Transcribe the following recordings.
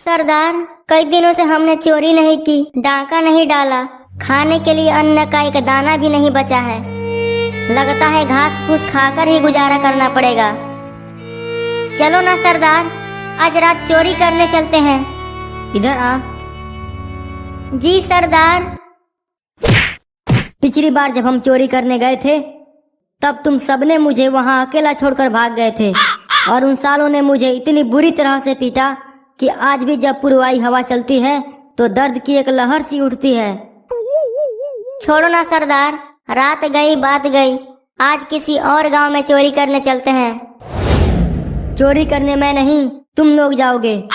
सरदार, कई दिनों से हमने चोरी नहीं की, डाका नहीं डाला, खाने के लिए अन्न का एक दाना भी नहीं बचा है। लगता है घास फूस खाकर ही गुजारा करना पड़ेगा। चलो ना सरदार, आज रात चोरी करने चलते हैं। इधर आ। जी सरदार। पिछली बार जब हम चोरी करने गए थे तब तुम सबने मुझे वहां अकेला छोड़कर भाग गए थे और उन सालों ने मुझे इतनी बुरी तरह से पीटा कि आज भी जब पुरवाई हवा चलती है तो दर्द की एक लहर सी उठती है। छोड़ो ना सरदार, रात गई बात गई, आज किसी और गांव में चोरी करने चलते हैं। चोरी करने मैं नहीं, तुम लोग जाओगे।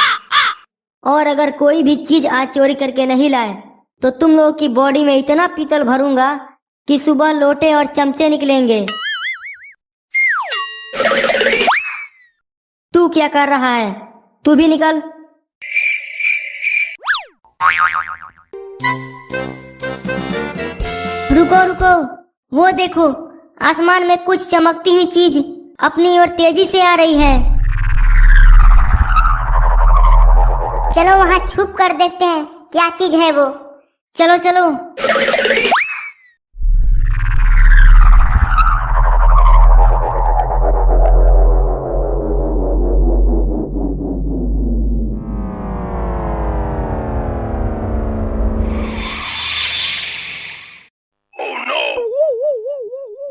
और अगर कोई भी चीज आज चोरी करके नहीं लाए तो तुम लोग की बॉडी में इतना पीतल भरूंगा कि सुबह लोटे और चमचे निकलेंगे। तू क्या कर रहा है? तू भी निकल। रुको रुको, वो देखो, आसमान में कुछ चमकती हुई चीज अपनी ओर तेजी से आ रही है। चलो वहाँ छुप कर देखते हैं क्या चीज है वो। चलो चलो।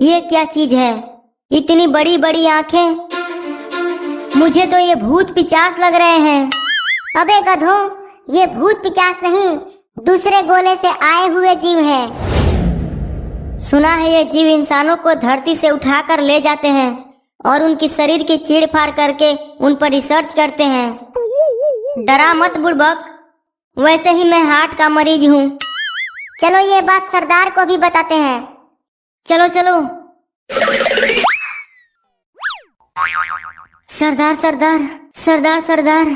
ये क्या चीज है? इतनी बड़ी बड़ी आंखें। मुझे तो ये भूत पिचास लग रहे हैं। अबे गधो, ये भूत पिचास नहीं, दूसरे गोले से आए हुए जीव है। सुना है ये जीव इंसानों को धरती से उठाकर ले जाते हैं और उनकी शरीर की चीड़-फाड़ करके उन पर रिसर्च करते हैं। डरा मत बुड़बक, वैसे ही मैं हार्ट का मरीज हूँ। चलो ये बात सरदार को भी बताते हैं। चलो चलो। सरदार सरदार सरदार सरदार,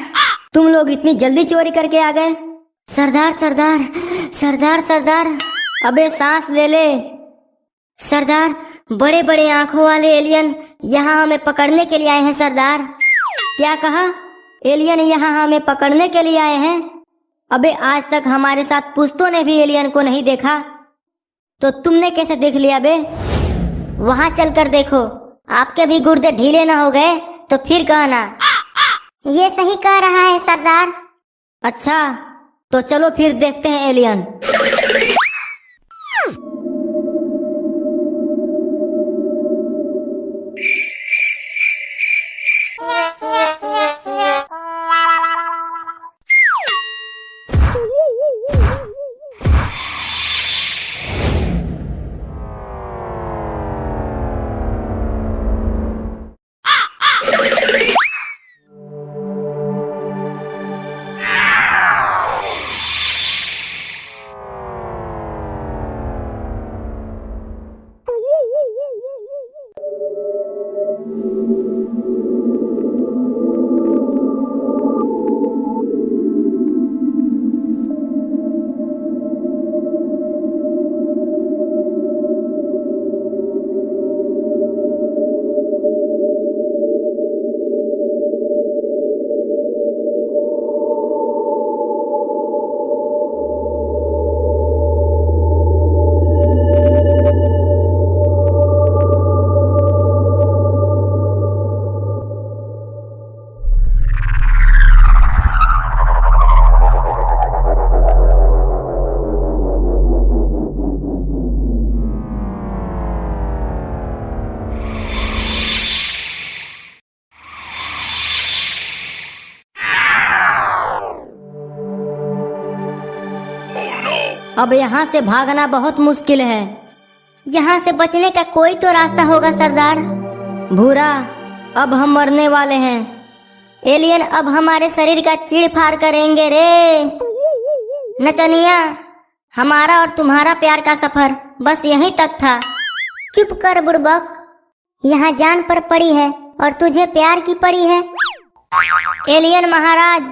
तुम लोग इतनी जल्दी चोरी करके आ गए? सरदार सरदार सरदार सरदार। अबे सांस ले ले। सरदार, बड़े बड़े आंखों वाले एलियन यहाँ हमें पकड़ने के लिए आए हैं सरदार। क्या कहा? एलियन यहाँ हमें पकड़ने के लिए आए हैं? अबे आज तक हमारे साथ पुश्तों ने भी एलियन को नहीं देखा, तो तुमने कैसे देख लिया बे? वहाँ चलकर देखो, आपके भी गुर्दे ढीले न हो गए तो फिर कहना। ये सही कह रहा है सरदार। अच्छा, तो चलो फिर देखते हैं एलियन। अब यहाँ से भागना बहुत मुश्किल है। यहाँ से बचने का कोई तो रास्ता होगा सरदार। भूरा, अब हम मरने वाले हैं। एलियन अब हमारे शरीर का चीड़-फाड़ करेंगे रे। नचनिया, हमारा और तुम्हारा प्यार का सफर बस यहीं तक था। चुप कर बुड़बक, यहाँ जान पर पड़ी है और तुझे प्यार की पड़ी है। एलियन महाराज,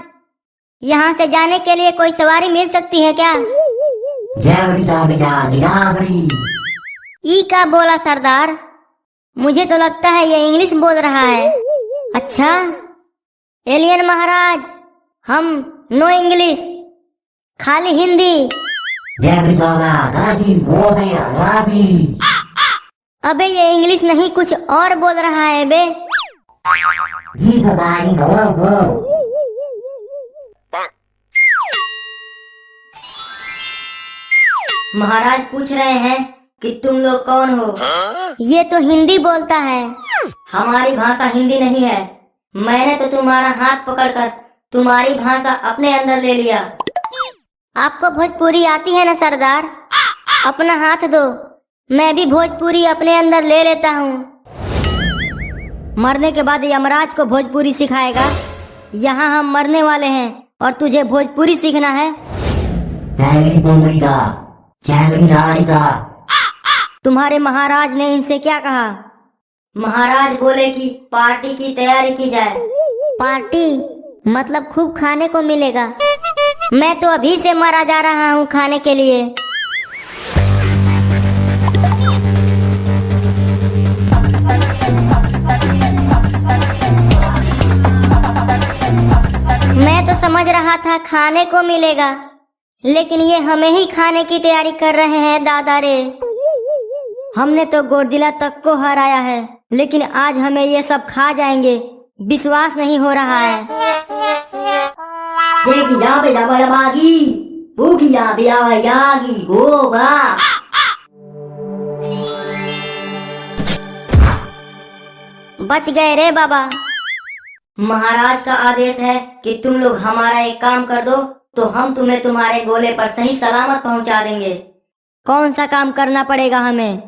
यहाँ से जाने के लिए कोई सवारी मिल सकती है क्या? ई का बोला सरदार? मुझे तो लगता है ये इंग्लिश बोल रहा है। अच्छा, एलियन महाराज, हम नो इंग्लिश, खाली हिंदी। अबे ये इंग्लिश नहीं कुछ और बोल रहा है बे। महाराज पूछ रहे हैं कि तुम लोग कौन हो। ये तो हिंदी बोलता है। हमारी भाषा हिंदी नहीं है। मैंने तो तुम्हारा हाथ पकड़कर तुम्हारी भाषा अपने अंदर ले लिया। आपको भोजपुरी आती है ना सरदार? अपना हाथ दो, मैं भी भोजपुरी अपने अंदर ले लेता हूँ। मरने के बाद यमराज को भोजपुरी सिखाएगा। यहाँ हम मरने वाले हैं और तुझे भोजपुरी सीखना है। तुम्हारे महाराज ने इनसे क्या कहा? महाराज बोले कि पार्टी की तैयारी की जाए। पार्टी मतलब खूब खाने को मिलेगा। मैं तो अभी से मरा जा रहा हूँ खाने के लिए। मैं तो समझ रहा था खाने को मिलेगा, लेकिन ये हमें ही खाने की तैयारी कर रहे हैं दादा रे। हमने तो गोडजिला तक को हराया है, लेकिन आज हमें ये सब खा जाएंगे। विश्वास नहीं हो रहा है। बच गए रे बाबा। महाराज का आदेश है कि तुम लोग हमारा एक काम कर दो तो हम तुम्हें तुम्हारे गोले पर सही सलामत पहुंचा देंगे। कौन सा काम करना पड़ेगा हमें?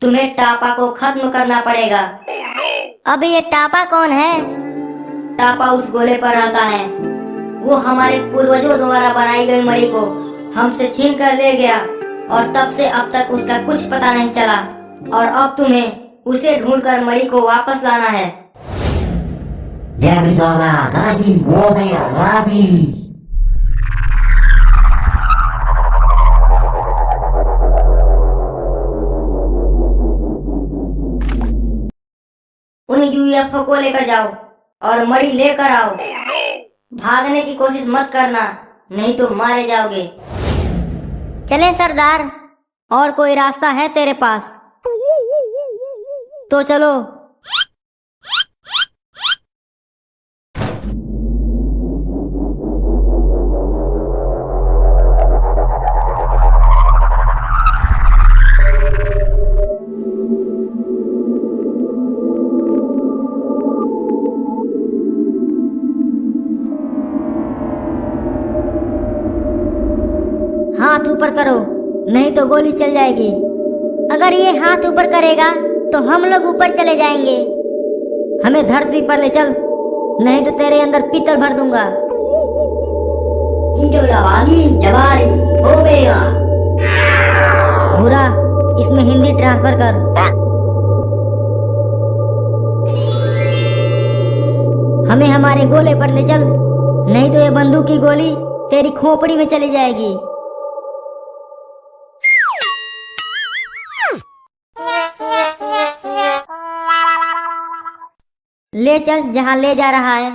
तुम्हें टापा को खत्म करना पड़ेगा। अब ये टापा कौन है? टापा उस गोले पर रहता है। वो हमारे पूर्वजों द्वारा बनाई गई मणि को हमसे छीन कर ले गया और तब से अब तक उसका कुछ पता नहीं चला। और अब तुम्हें उसे ढूंढकर मणि को वापस लाना है। उन यूएफओ को लेकर जाओ और मणि लेकर आओ। भागने की कोशिश मत करना, नहीं तो मारे जाओगे। चले सरदार। और कोई रास्ता है तेरे पास? तो चलो। हाथ ऊपर करो, नहीं तो गोली चल जाएगी। अगर ये हाथ ऊपर करेगा तो हम लोग ऊपर चले जाएंगे। हमें धरती पर ले चल, नहीं तो तेरे अंदर पीतल भर दूंगा। भूरा, इसमें हिंदी ट्रांसफर कर। हमें हमारे गोले पर ले चल, नहीं तो ये बंदूक की गोली तेरी खोपड़ी में चली जाएगी। ले चल जहाँ ले जा रहा है।